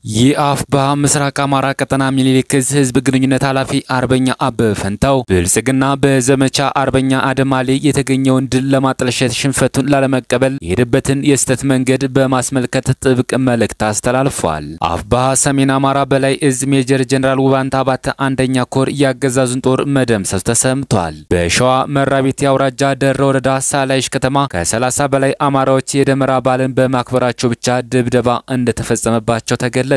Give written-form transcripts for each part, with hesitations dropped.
የአፍባ ምስራቅ አማራ ቀጠና ሚኒሊክ ህዝብ ግንኙነት ኃላፊ አርበኛ አበበ ፈንታው ብልጽግና በዘመቻ አርበኛ አደማሊ የተገኘውን ድል ለማጥለሸት ሽንፈቱን ላለመቀበል የሄደበትን የስተት መንገድ በማስመልከት ጥብቅ መልእክት አስተላልፏል። አፍባ ሰሜን አማራ በላይ እዝ ሜጀር ጀነራል ውባንታ ባተ አንደኛ ኮር ያገዛዙን ጦር መደምሰስ ተሰምቷል። በሸዋ መራቤት ያውራጃ ደረ ወረዳ ሳላይሽ ከተማ ከ30 በላይ አማራዎች የደመራ በዓልን በማክበራቸው ብቻ ድብደባ እንደተፈጸመባቸው ተገለጸ።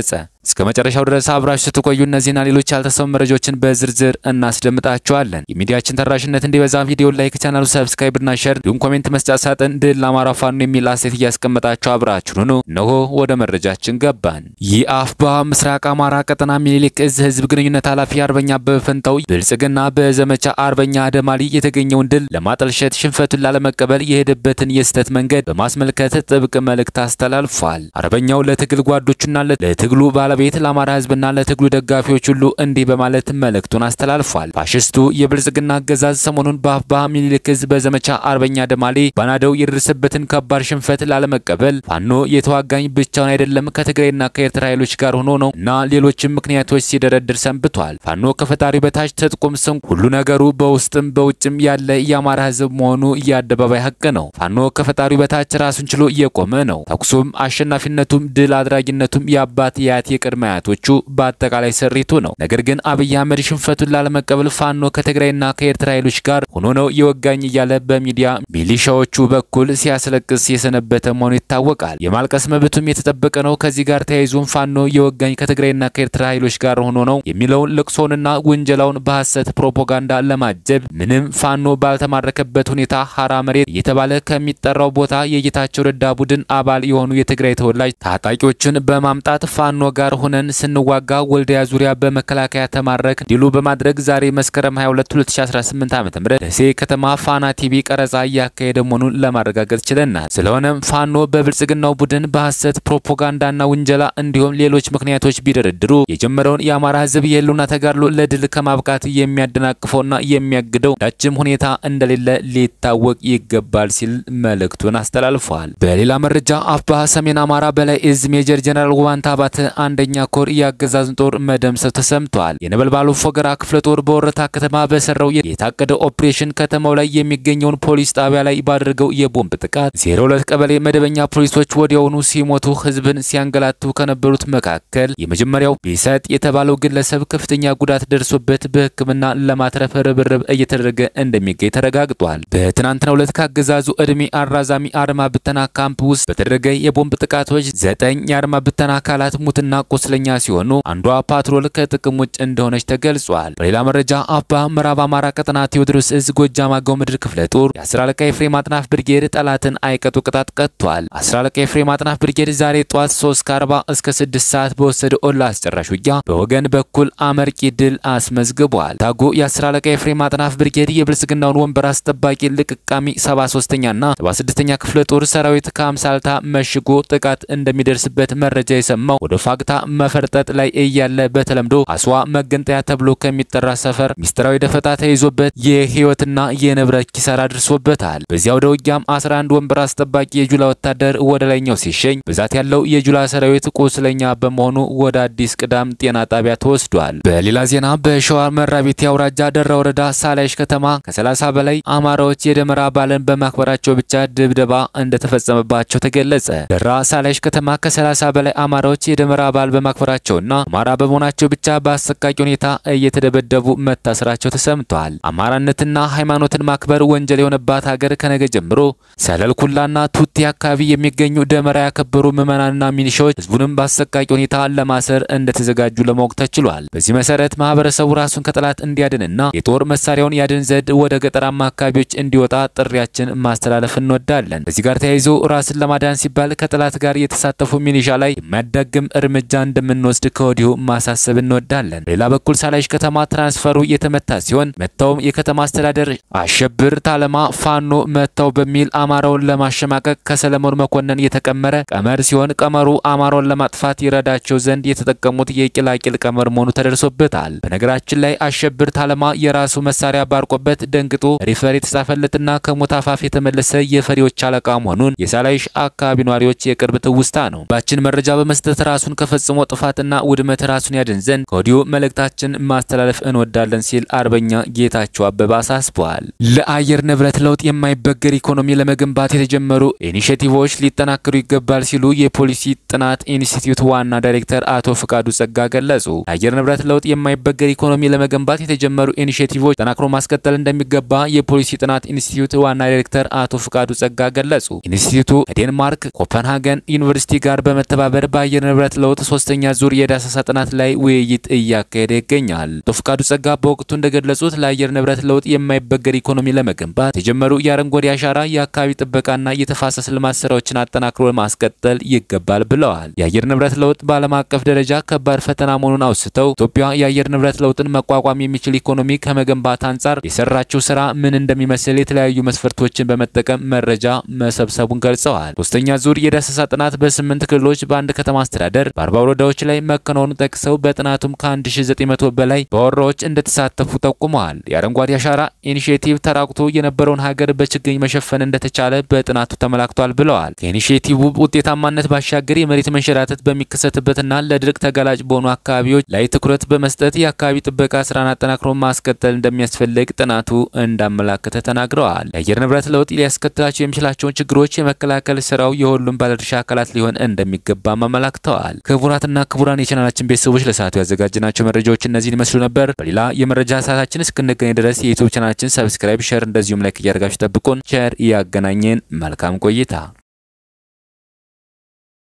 እስከ መጨረሻው ድረስ አብራችሁ ስትቆዩ እነዚህና ሌሎች ያልተሰሙ መረጃዎችን በዝርዝር እናስደምጣችኋለን። የሚዲያችን ተራሽነት እንዲበዛ ቪዲዮ ላይክ፣ ቻናሉ ሰብስክራይብ እና ሼር እንዲሁም ኮሜንት መስጫ ሳጥን ድል ለአማራ ፋኖ የሚል አስተያየት እያስቀመጣችሁ አብራችሁን ሁኑ። እነሆ ወደ መረጃችን ገባን። የአፍባ ምስራቅ አማራ ቀጠና ሚኒሊክ እዝ ህዝብ ግንኙነት ኃላፊ አርበኛ አበበ ፈንታው ብልጽግና በዘመቻ አርበኛ አደማሊ የተገኘውን ድል ለማጥለሸት ሽንፈቱን ላለመቀበል የሄደበትን የስተት መንገድ በማስመልከት ጥብቅ መልእክት አስተላልፏል። አርበኛው ለትግል ጓዶቹና ለትግሉ ባለቤት ለአማራ ህዝብና ለትግሉ ደጋፊዎች ሁሉ እንዲህ በማለት መልእክቱን አስተላልፏል። ፋሽስቱ የብልጽግና አገዛዝ ሰሞኑን በአፍባ ሚኒሊክ ህዝብ በዘመቻ አርበኛ አደማሊ ባናደው የደረሰበትን ከባድ ሽንፈት ላለመቀበል ፋኖ የተዋጋኝ ብቻውን አይደለም ከትግራይና ከኤርትራ ኃይሎች ጋር ሆኖ ነው እና ሌሎችም ምክንያቶች ሲደረድር ሰንብቷል። ፋኖ ከፈጣሪ በታች ተጥቆም ስም ሁሉ ነገሩ በውስጥም በውጭም ያለ የአማራ ህዝብ መሆኑ የአደባባይ ሀቅ ነው። ፋኖ ከፈጣሪ በታች ራሱን ችሎ እየቆመ ነው። ተኩሱም አሸናፊነቱም ድል አድራጊነቱም የአባት ያት የቅድመ አያቶቹ በአጠቃላይ ሰሪቱ ነው። ነገር ግን አብይ አህመድ ሽንፈቱን ላለመቀበል ፋኖ ከትግራይና ከኤርትራ ኃይሎች ጋር ሆኖ ነው የወጋኝ እያለ በሚዲያ ሚሊሻዎቹ በኩል ሲያስለቅስ የሰነበተ መሆኑ ይታወቃል። የማልቀስ መብቱም የተጠበቀ ነው። ከዚህ ጋር ተያይዞም ፋኖ የወጋኝ ከትግራይና ከኤርትራ ኃይሎች ጋር ሆኖ ነው የሚለውን ልቅሶንና ወንጀላውን በሐሰት ፕሮፓጋንዳ ለማጀብ ምንም ፋኖ ባልተማረከበት ሁኔታ ሐራ መሬት እየተባለ ከሚጠራው ቦታ የጌታቸው ረዳ ቡድን አባል የሆኑ የትግራይ ተወላጅ ታጣቂዎችን በማምጣት ፋኖ ጋር ሆነን ስንዋጋ ወልዲያ ዙሪያ በመከላከያ ተማረክ ዲሉ በማድረግ ዛሬ መስከረም 22 2018 ዓ.ም ደሴ ከተማ ፋና ቲቪ ቀረጻ ያካሄደ መሆኑን ለማረጋገጥ ችለናል። ስለሆነም ፋኖ በብልጽግናው ቡድን በሐሰት ፕሮፓጋንዳና ወንጀላ እንዲሁም ሌሎች ምክንያቶች ቢደረድሩ የጀመረውን የአማራ ህዝብ የህልውና ተጋድሎ ለድል ከማብቃት የሚያደናቅፈውና የሚያግደው ዳችም ሁኔታ እንደሌለ ሊታወቅ ይገባል ሲል መልእክቱን አስተላልፏል። በሌላ መረጃ አፍባ ሰሜን አማራ በላይ እዝ ሜጀር ጀነራል ውባንታ ባተ አንደኛ ኮር ያገዛዙን ጦር መደምሰስ ተሰምቷል። የነበልባሉ ፎገራ ክፍለ ጦር በወረታ ከተማ በሰራው የታቀደ ኦፕሬሽን ከተማው ላይ የሚገኘውን ፖሊስ ጣቢያ ላይ ባደረገው የቦምብ ጥቃት 02 ቀበሌ መደበኛ ፖሊሶች ወዲያውኑ ሲሞቱ ህዝብን ሲያንገላቱ ከነበሩት መካከል የመጀመሪያው ቢሰጥ የተባለው ግለሰብ ከፍተኛ ጉዳት ደርሶበት በሕክምና ለማትረፍ ርብርብ እየተደረገ እንደሚገኝ ተረጋግጧል። በትናንትናው ዕለት ካገዛዙ እድሜ አራዛሚ አርማ ብተና ካምፕ ውስጥ በተደረገ የቦምብ ጥቃቶች 9 የአርማ ብተና አካላት ሙትና ቆስለኛ ሲሆኑ አንዷ ፓትሮል ከጥቅም ውጭ እንደሆነች ተገልጿል። በሌላ መረጃ አፍባ ምዕራብ አማራ ቀጠና ቴዎድሮስ እዝ ጎጃም አገው ምድር ክፍለ ጦር የ10 አለቃ ኤፍሬም አጥናፍ ብርጌድ ጠላትን አይቀጡ ቅጣት ቀጥቷል። 10 አለቃ ኤፍሬም አጥናፍ ብርጌድ ዛሬ ጧት 3:40 እስከ 6 ሰዓት በወሰደው ኦላ አስጨራሽ ውጊያ በወገን በኩል አመርቂ ድል አስመዝግቧል። ታጎ የ10 አለቃ ኤፍሬም አጥናፍ ብርጌድ የብልጽግናውን ወንበር አስጠባቂ ልቅቃሚ 73ኛና 76ኛ ክፍለ ጦር ሰራዊት ከአምሳልታ መሽጎ ጥቃት እንደሚደርስበት መረጃ የሰማው ወደ ፋግታ መፈርጠጥ ላይ እያለ በተለምዶ አስዋ መገንጠያ ተብሎ ከሚጠራ ሰፈር ሚስጥራዊ ደፈጣ ተይዞበት የህይወትና የንብረት ኪሳራ ደርሶበታል። በዚያው ደውጊያም 11 ወንበር አስጠባቂ የጁላ ወታደር ወደ ላይኛው ሲሸኝ ብዛት ያለው የጁላ ሰራዊት ቁስለኛ በመሆኑ ወደ አዲስ ቅዳም ጤና ጣቢያ ተወስዷል። በሌላ ዜና በሸዋ መራቤት ያውራጃ ደራ ወረዳ ሳላይሽ ከተማ ከ30 በላይ አማራዎች የደመራ በዓልን በማክበራቸው ብቻ ድብደባ እንደተፈጸመባቸው ተገለጸ። ደራ ሳላይሽ ከተማ ከ30 በላይ አማራዎች የደመራ በዓል በማክበራቸውና አማራ በመሆናቸው ብቻ በአሰቃቂ ሁኔታ እየተደበደቡ መታሰራቸው ተሰምቷል። አማራነትና ሃይማኖትን ማክበር ወንጀል የሆነባት ሀገር ከነገ ጀምሮ ሰለልኩላና ቱቲ አካባቢ የሚገኙ ደመራ ያከበሩ ምዕመናንና ሚሊሻዎች ህዝቡንም በአሰቃቂ ሁኔታ ለማሰር እንደተዘጋጁ ለማወቅ ተችሏል። በዚህ መሰረት ማህበረሰቡ ራሱን ከጠላት እንዲያድንና የጦር መሳሪያውን ያድን ዘንድ ወደ ገጠራማ አካባቢዎች እንዲወጣ ጥሪያችን ማስተላለፍ እንወዳለን። በዚህ ጋር ተያይዞ ራስን ለማዳን ሲባል ከጠላት ጋር የተሳተፉ ሚሊሻ ላይ የማያዳግም እርምጃ እንደምንወስድ ከወዲሁ ማሳሰብ እንወዳለን። ሌላ በኩል ሳላይሽ ከተማ ትራንስፈሩ የተመታ ሲሆን መታውም የከተማ አስተዳደር አሸብር ታለማ ፋኖ መታው በሚል አማራውን ለማሸማቀቅ ከሰለሞን መኮንን የተቀመረ ቀመር ሲሆን ቀመሩ አማራውን ለማጥፋት ይረዳቸው ዘንድ የተጠቀሙት የቂላቂል ቀመር መሆኑ ተደርሶበታል። በነገራችን ላይ አሸብር ታለማ የራሱ መሳሪያ ባርቆበት ደንግጦ ሪፈር የተጻፈለትና ከሞት አፋፍ የተመለሰ የፈሪዎች አለቃ መሆኑን የሳላይሽ አካባቢ ነዋሪዎች የቅርብ ትውስታ ነው። ባችን መረጃ በመስጠት ራሱን ከፈጸ ከሚፈጽመው ጥፋትና ውድመት ራሱን ያድን ዘንድ ከወዲሁ መልእክታችን ማስተላለፍ እንወዳለን ሲል አርበኛ ጌታቸው አበበ አሳስቧል። ለአየር ንብረት ለውጥ የማይበገር ኢኮኖሚ ለመገንባት የተጀመሩ ኢኒሼቲቮች ሊጠናከሩ ይገባል ሲሉ የፖሊሲ ጥናት ኢንስቲትዩት ዋና ዳይሬክተር አቶ ፍቃዱ ጸጋ ገለጹ። ለአየር ንብረት ለውጥ የማይበገር ኢኮኖሚ ለመገንባት የተጀመሩ ኢኒሼቲቮች ተጠናክሮ ማስቀጠል እንደሚገባ የፖሊሲ ጥናት ኢንስቲትዩት ዋና ዳይሬክተር አቶ ፍቃዱ ጸጋ ገለጹ። ኢንስቲትዩቱ ከዴንማርክ ኮፐንሃገን ዩኒቨርሲቲ ጋር በመተባበር በአየር ንብረት ለውጥ ሶስተኛ ዙር የዳሰሳ ጥናት ላይ ውይይት እያካሄደ ይገኛል። አቶ ፍቃዱ ጸጋ በወቅቱ እንደገለጹት ለአየር ንብረት ለውጥ የማይበገር ኢኮኖሚ ለመገንባት የተጀመሩ የአረንጓዴ አሻራ የአካባቢ ጥበቃና የተፋሰስ ልማት ስራዎችን አጠናክሮ ማስቀጠል ይገባል ብለዋል። የአየር ንብረት ለውጥ በዓለም አቀፍ ደረጃ ከባድ ፈተና መሆኑን አውስተው ኢትዮጵያ የአየር ንብረት ለውጥን መቋቋም የሚችል ኢኮኖሚ ከመገንባት አንጻር የሰራችው ስራ ምን እንደሚመስል የተለያዩ መስፈርቶችን በመጠቀም መረጃ መሰብሰቡን ገልጸዋል። ሶስተኛ ዙር የዳሰሳ ጥናት በ8 ክልሎች በአንድ ከተማ አስተዳደር በ40 ወረዳዎች ላይ መከናወኑን ጠቅሰው በጥናቱም ከ1900 በላይ ባወራዎች እንደተሳተፉ ጠቁመዋል። የአረንጓዴ አሻራ ኢኒሼቲቭ ተራቁቶ የነበረውን ሀገር በችግኝ መሸፈን እንደተቻለ በጥናቱ ተመላክቷል ብለዋል። ከኢኒሼቲቭ ውጤታማነት ባሻገር የመሬት መንሸራተት በሚከሰትበትና ለድርቅ ተጋላጭ በሆኑ አካባቢዎች ላይ ትኩረት በመስጠት የአካባቢ ጥበቃ ስራን አጠናክሮ ማስቀጠል እንደሚያስፈልግ ጥናቱ እንዳመላከተ ተናግረዋል። የአየር ንብረት ለውጥ ሊያስከትላቸው የሚችላቸውን ችግሮች የመከላከል ስራው የሁሉም ባለድርሻ አካላት ሊሆን እንደሚገባ አመላክተዋል። ክቡራትና ክቡራን የቻናላችን ቤተሰቦች ለሰዓቱ ያዘጋጅናቸው መረጃዎች እነዚህን ይመስሉ ነበር። በሌላ የመረጃ ሰዓታችን እስክንገናኝ ድረስ የዩቲዩብ ቻናላችን ሰብስክራይብ፣ ሼር እንደዚሁም ላይክ እያደረጋችሁ ጠብቁን። ቸር ያገናኘን። መልካም ቆይታ።